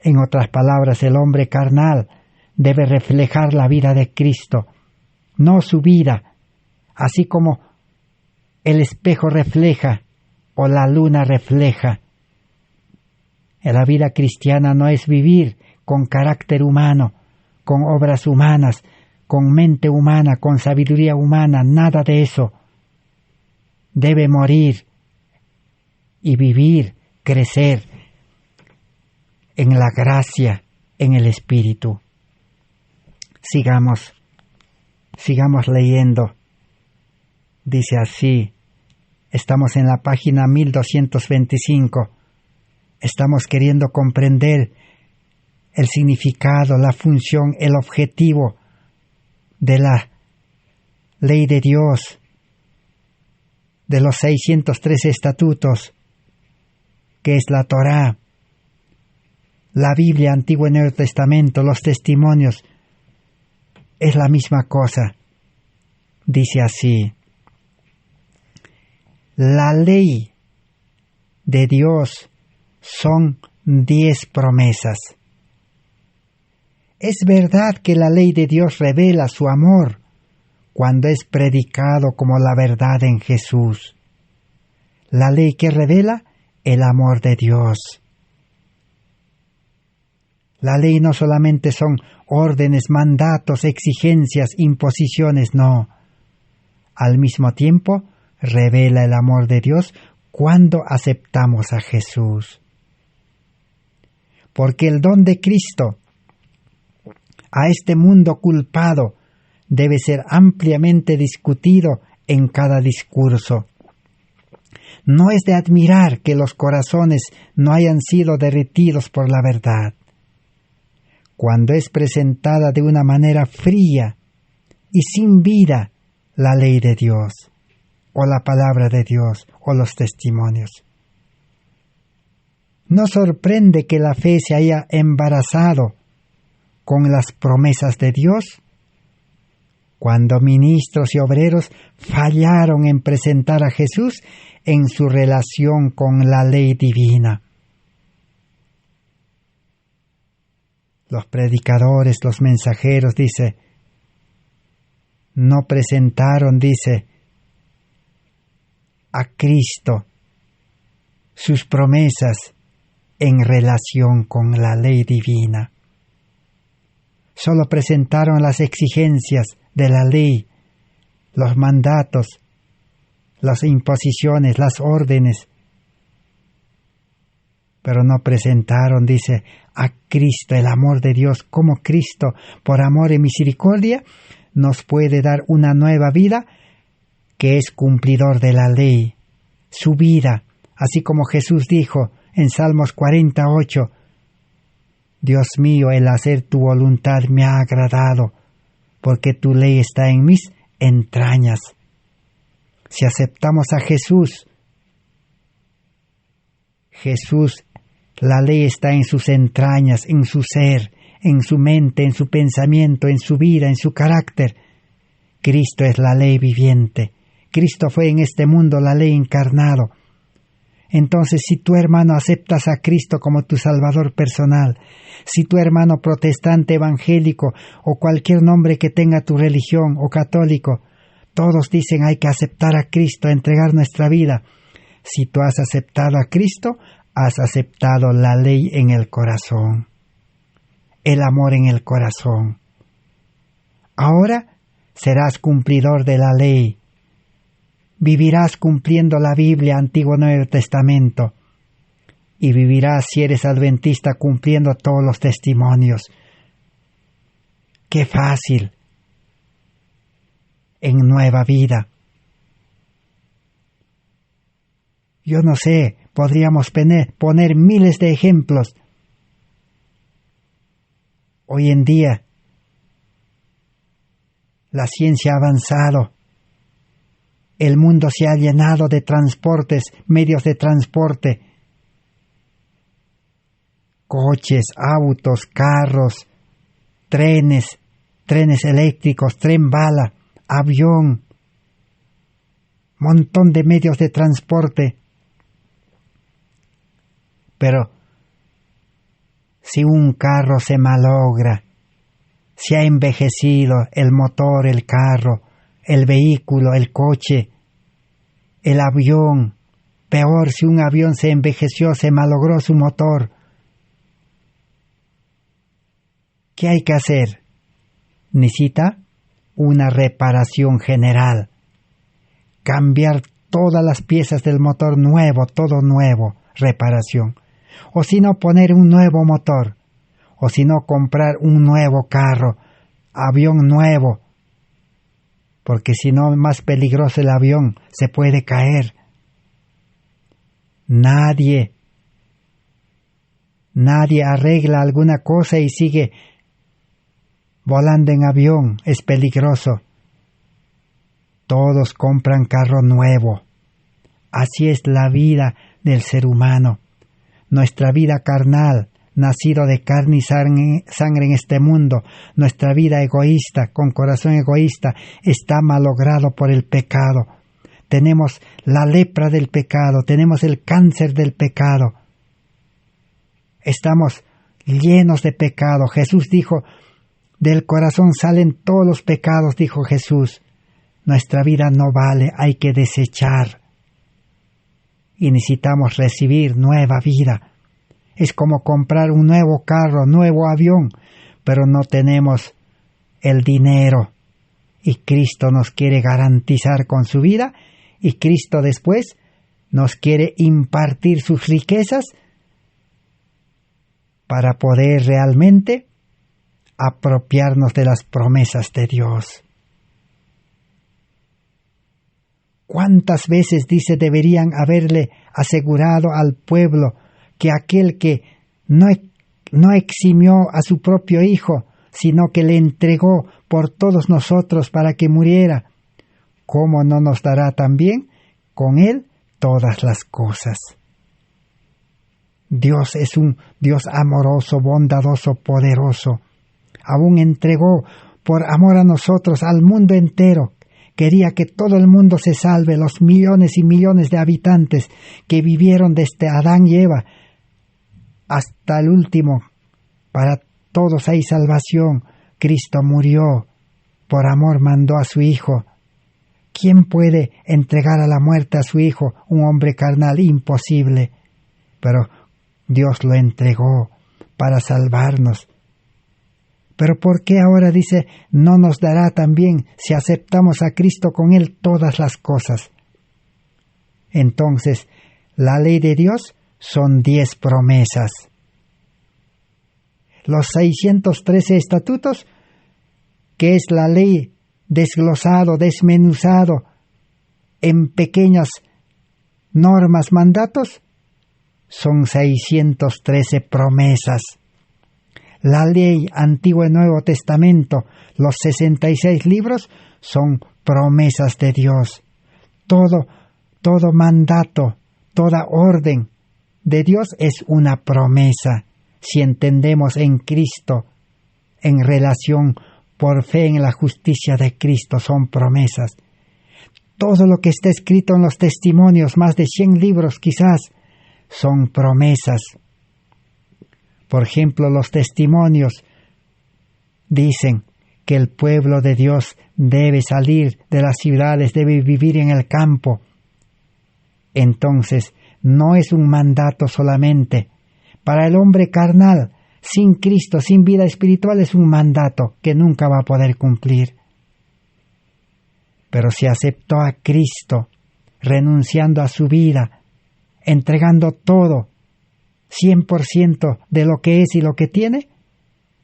En otras palabras, el hombre carnal debe reflejar la vida de Cristo, no su vida, así como el espejo refleja o la luna refleja. La vida cristiana no es vivir con carácter humano, con obras humanas, con mente humana, con sabiduría humana, nada de eso. Debe morir y vivir, crecer en la gracia, en el Espíritu. Sigamos leyendo. Dice así, estamos en la página 1225. Estamos queriendo comprender el significado, la función, el objetivo de la ley de Dios, de los 613 estatutos, que es la Torá, la Biblia, Antiguo y Nuevo Testamento, los testimonios, es la misma cosa. Dice así, la ley de Dios son 10 promesas. Es verdad que la ley de Dios revela su amor cuando es predicado como la verdad en Jesús. La ley que revela el amor de Dios. La ley no solamente son órdenes, mandatos, exigencias, imposiciones, no. Al mismo tiempo, revela el amor de Dios cuando aceptamos a Jesús. Porque el don de Cristo a este mundo culpado debe ser ampliamente discutido en cada discurso. No es de admirar que los corazones no hayan sido derretidos por la verdad. Cuando es presentada de una manera fría y sin vida la ley de Dios, o la palabra de Dios, o los testimonios. No sorprende que la fe se haya embarazado con las promesas de Dios, cuando ministros y obreros fallaron en presentar a Jesús en su relación con la ley divina. Los predicadores, los mensajeros, dice, no presentaron, dice, a Cristo sus promesas en relación con la ley divina. Solo presentaron las exigencias de la ley, los mandatos, las imposiciones, las órdenes. pero no presentaron, dice, a Cristo, el amor de Dios, como Cristo, por amor y misericordia, nos puede dar una nueva vida, que es cumplidor de la ley. Su vida, así como Jesús dijo en Salmos 48, Dios mío, el hacer tu voluntad me ha agradado, porque tu ley está en mis entrañas. Si aceptamos a Jesús, la ley está en sus entrañas, en su ser, en su mente, en su pensamiento, en su vida, en su carácter. Cristo es la ley viviente. Cristo fue en este mundo la ley encarnado. Entonces, si tu hermano aceptas a Cristo como tu Salvador personal, si tu hermano protestante, evangélico o cualquier nombre que tenga tu religión o católico, todos dicen hay que aceptar a Cristo, entregar nuestra vida. Si tú has aceptado a Cristo, has aceptado la ley en el corazón, el amor en el corazón. Ahora serás cumplidor de la ley. Vivirás cumpliendo la Biblia, Antiguo Nuevo Testamento. Y vivirás, si eres adventista, cumpliendo todos los testimonios. ¡Qué fácil! En nueva vida. Yo no sé, podríamos poner miles de ejemplos. Hoy en día, la ciencia ha avanzado. El mundo se ha llenado de transportes, medios de transporte. Coches, autos, carros, trenes eléctricos, tren bala, avión, montón de medios de transporte. Pero si un carro se malogra, se ha envejecido el motor, el carro, el vehículo, el coche, el avión, peor si un avión se envejeció, se malogró su motor. ¿Qué hay que hacer? Necesita una reparación general, cambiar todas las piezas del motor nuevo, todo nuevo, reparación. O si no, poner un nuevo motor, o si no, comprar un nuevo carro, avión nuevo, porque si no, más peligroso el avión, se puede caer. Nadie arregla alguna cosa y sigue volando en avión, es peligroso. Todos compran carro nuevo. Así es la vida del ser humano. Nuestra vida carnal, nacido de carne y sangre en este mundo, nuestra vida egoísta, con corazón egoísta, está malogrado por el pecado. Tenemos la lepra del pecado, tenemos el cáncer del pecado. Estamos llenos de pecado. Jesús dijo, del corazón salen todos los pecados, dijo Jesús. Nuestra vida no vale, hay que desechar. Y necesitamos recibir nueva vida. Es como comprar un nuevo carro, nuevo avión, pero no tenemos el dinero. Y Cristo nos quiere garantizar con su vida, y Cristo después nos quiere impartir sus riquezas para poder realmente apropiarnos de las promesas de Dios. ¿Cuántas veces, dice, deberían haberle asegurado al pueblo que aquel que no eximió a su propio hijo, sino que le entregó por todos nosotros para que muriera, cómo no nos dará también con él todas las cosas? Dios es un Dios amoroso, bondadoso, poderoso. Aún entregó por amor a nosotros al mundo entero. Quería que todo el mundo se salve, los millones y millones de habitantes que vivieron desde Adán y Eva hasta el último. Para todos hay salvación. Cristo murió, por amor mandó a su Hijo. ¿Quién puede entregar a la muerte a su Hijo, un hombre carnal? Imposible. Pero Dios lo entregó para salvarnos. Pero ¿por qué ahora dice, no nos dará también, si aceptamos a Cristo, con Él todas las cosas? Entonces, la ley de Dios son 10 promesas. Los 613 estatutos, que es la ley desglosado, desmenuzado en pequeñas normas, mandatos, son 613 promesas. La ley Antiguo y Nuevo Testamento, los 66 libros, son promesas de Dios. Todo mandato, toda orden de Dios es una promesa. Si entendemos en Cristo, en relación por fe en la justicia de Cristo, son promesas. Todo lo que está escrito en los testimonios, más de 100 libros quizás, son promesas. Por ejemplo, los testimonios dicen que el pueblo de Dios debe salir de las ciudades, debe vivir en el campo. Entonces, no es un mandato solamente. Para el hombre carnal, sin Cristo, sin vida espiritual, es un mandato que nunca va a poder cumplir. Pero si aceptó a Cristo, renunciando a su vida, entregando todo, 100% de lo que es y lo que tiene,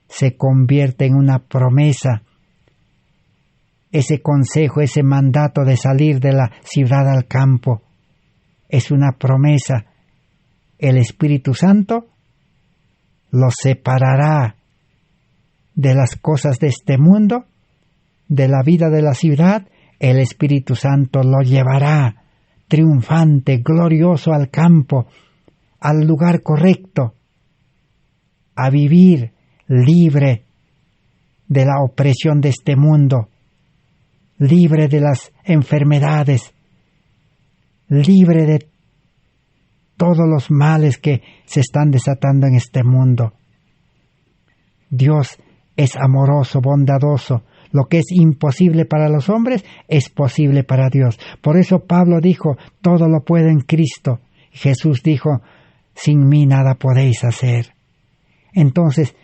se convierte en una promesa. Ese consejo, ese mandato de salir de la ciudad al campo, es una promesa. El Espíritu Santo lo separará de las cosas de este mundo, de la vida de la ciudad. El Espíritu Santo lo llevará triunfante, glorioso al campo, al lugar correcto, a vivir libre de la opresión de este mundo, libre de las enfermedades, libre de todos los males que se están desatando en este mundo. Dios es amoroso, bondadoso. Lo que es imposible para los hombres es posible para Dios. Por eso Pablo dijo, todo lo puedo en Cristo. Jesús dijo, sin mí nada podéis hacer. Entonces,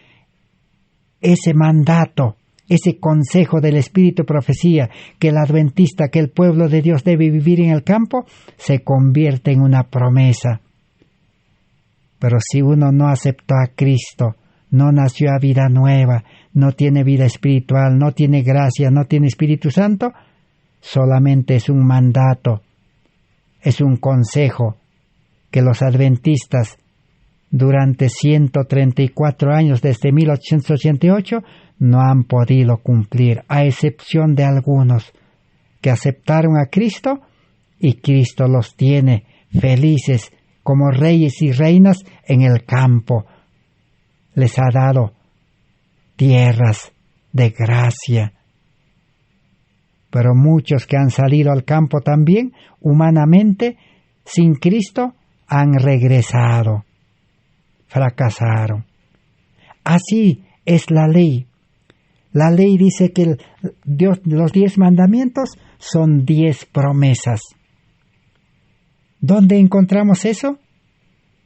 ese mandato, ese consejo del Espíritu de profecía, que el adventista, que el pueblo de Dios debe vivir en el campo, se convierte en una promesa. Pero si uno no aceptó a Cristo, no nació a vida nueva, no tiene vida espiritual, no tiene gracia, no tiene Espíritu Santo, solamente es un mandato, es un consejo que los adventistas durante 134 años, desde 1888, no han podido cumplir, a excepción de algunos que aceptaron a Cristo y Cristo los tiene felices como reyes y reinas en el campo. Les ha dado tierras de gracia. Pero muchos que han salido al campo también, humanamente, sin Cristo, han regresado. Fracasaron. Así es la ley. La ley dice que los 10 mandamientos son 10 promesas. ¿Dónde encontramos eso?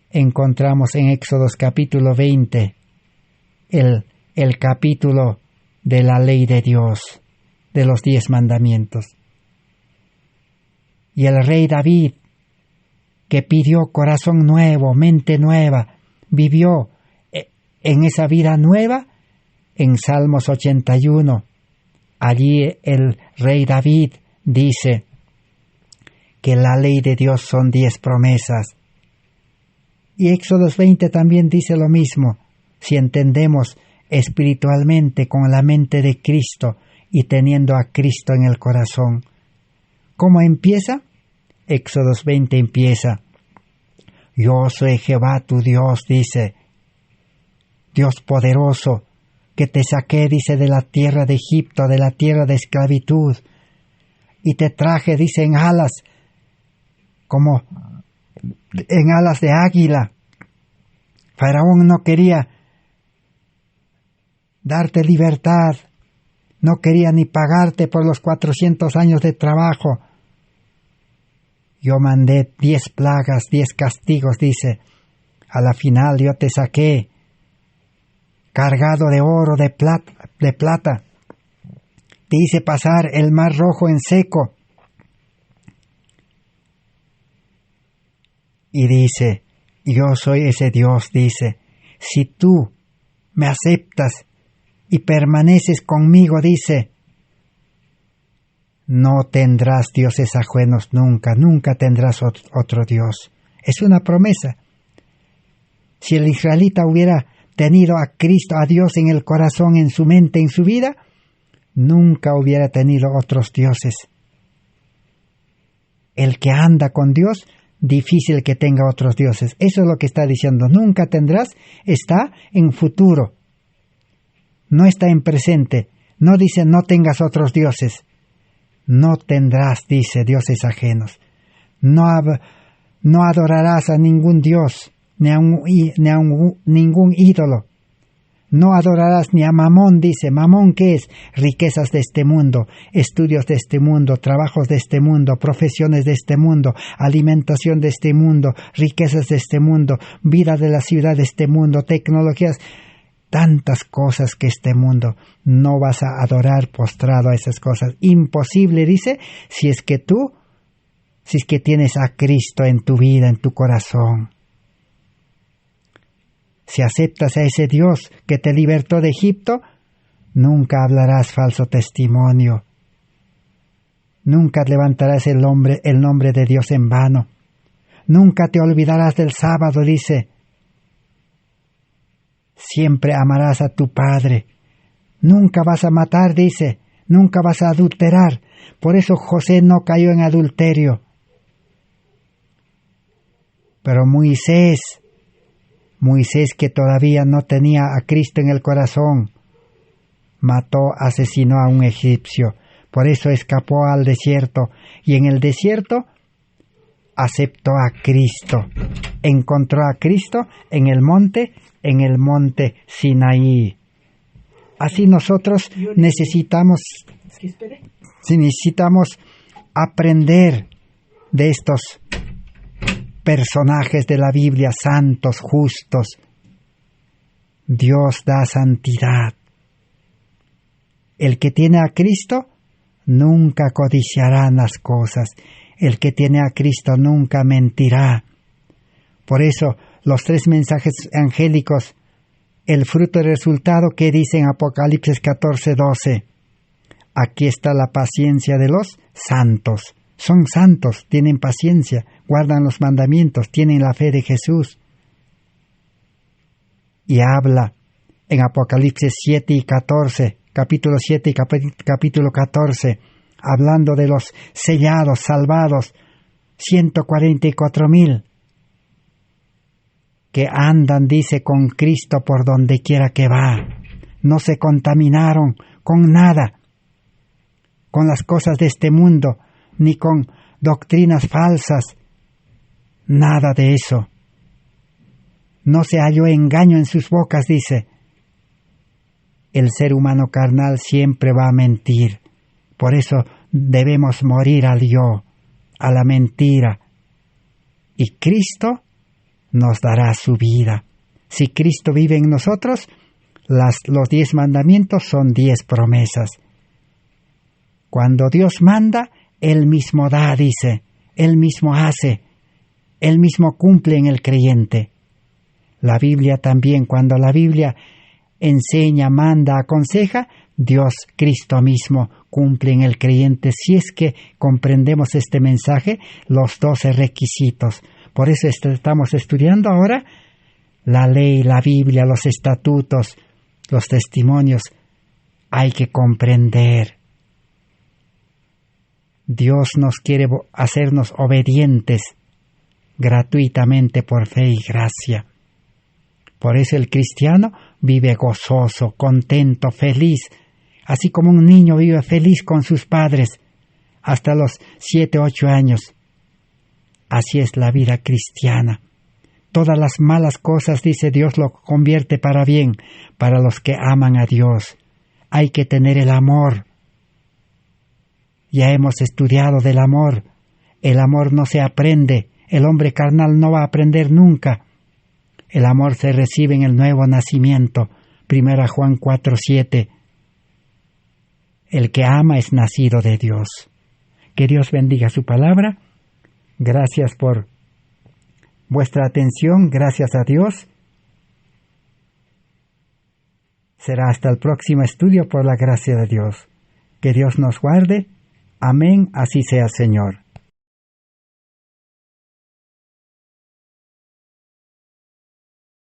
Encontramos en Éxodos capítulo 20, el capítulo de la ley de Dios, de los 10 mandamientos. Y el rey David, que pidió corazón nuevo, mente nueva, vivió en esa vida nueva, en Salmos 81. Allí el rey David dice que la ley de Dios son 10 promesas. Y Éxodos 20 también dice lo mismo, si entendemos espiritualmente con la mente de Cristo y teniendo a Cristo en el corazón. ¿Cómo empieza? Éxodos 20 empieza, yo soy Jehová tu Dios, dice, Dios poderoso, que te saqué, dice, de la tierra de Egipto, de la tierra de esclavitud, y te traje, dice, en alas, como en alas de águila. Faraón no quería darte libertad, no quería ni pagarte por los 400 años de trabajo. Yo mandé 10 plagas, 10 castigos, dice. A la final yo te saqué cargado de oro, de plata. Te hice pasar el mar rojo en seco. Y dice Yo soy ese Dios, dice. Si tú me aceptas y permaneces conmigo, dice, no tendrás dioses ajenos nunca, nunca tendrás otro Dios. Es una promesa. Si el israelita hubiera tenido a Cristo, a Dios en el corazón, en su mente, en su vida, nunca hubiera tenido otros dioses. El que anda con Dios, difícil que tenga otros dioses. Eso es lo que está diciendo. Nunca tendrás, está en futuro. No está en presente. No dice no tengas otros dioses. No tendrás, dice, dioses ajenos. No adorarás a ningún dios, ni a ningún ídolo. No adorarás ni a Mamón, dice. ¿Mamón qué es? Riquezas de este mundo, estudios de este mundo, trabajos de este mundo, profesiones de este mundo, alimentación de este mundo, riquezas de este mundo, vida de la ciudad de este mundo, tecnologías, tantas cosas que este mundo. No vas a adorar postrado a esas cosas. Imposible, dice, si es que tienes a Cristo en tu vida, en tu corazón. Si aceptas a ese Dios que te libertó de Egipto, nunca hablarás falso testimonio. Nunca levantarás el nombre de Dios en vano. Nunca te olvidarás del sábado, dice. Siempre amarás a tu padre. Nunca vas a matar, dice. Nunca vas a adulterar. Por eso José no cayó en adulterio. Pero Moisés, que todavía no tenía a Cristo en el corazón, asesinó a un egipcio. Por eso escapó al desierto. Y en el desierto aceptó a Cristo. Encontró a Cristo en el monte Sinaí. Así nosotros necesitamos aprender de estos personajes de la Biblia, santos, justos. Dios da santidad. El que tiene a Cristo nunca codiciará las cosas. El que tiene a Cristo nunca mentirá. Por eso, los 3 mensajes angélicos, el fruto y resultado que dice en Apocalipsis 14:12. Aquí está la paciencia de los santos. Son santos, tienen paciencia, guardan los mandamientos, tienen la fe de Jesús. Y habla en Apocalipsis 7 y 14, capítulo 7 y capítulo 14, hablando de los sellados, salvados, 144,000, que andan, dice, con Cristo por donde quiera que va. No se contaminaron con nada, con las cosas de este mundo, ni con doctrinas falsas, nada de eso. No se halló engaño en sus bocas, dice. El ser humano carnal siempre va a mentir. Por eso debemos morir al yo, a la mentira. Y Cristo nos dará su vida. Si Cristo vive en nosotros, los 10 mandamientos son 10 promesas. Cuando Dios manda, Él mismo da, dice. Él mismo hace. Él mismo cumple en el creyente. La Biblia también, cuando la Biblia enseña, manda, aconseja, Dios, Cristo mismo, cumple en el creyente. Si es que comprendemos este mensaje, los 12 requisitos. Por eso estamos estudiando ahora la ley, la Biblia, los estatutos, los testimonios. Hay que comprender. Dios nos quiere hacernos obedientes gratuitamente por fe y gracia. Por eso el cristiano vive gozoso, contento, feliz, así como un niño vive feliz con sus padres hasta los 7, 8 años. Así es la vida cristiana. Todas las malas cosas, dice Dios, lo convierte para bien, para los que aman a Dios. Hay que tener el amor. Ya hemos estudiado del amor. El amor no se aprende. El hombre carnal no va a aprender nunca. El amor se recibe en el nuevo nacimiento. 1 Juan 4:7. El que ama es nacido de Dios. Que Dios bendiga su palabra. Gracias por vuestra atención, gracias a Dios. Será hasta el próximo estudio por la gracia de Dios. Que Dios nos guarde. Amén, así sea, Señor.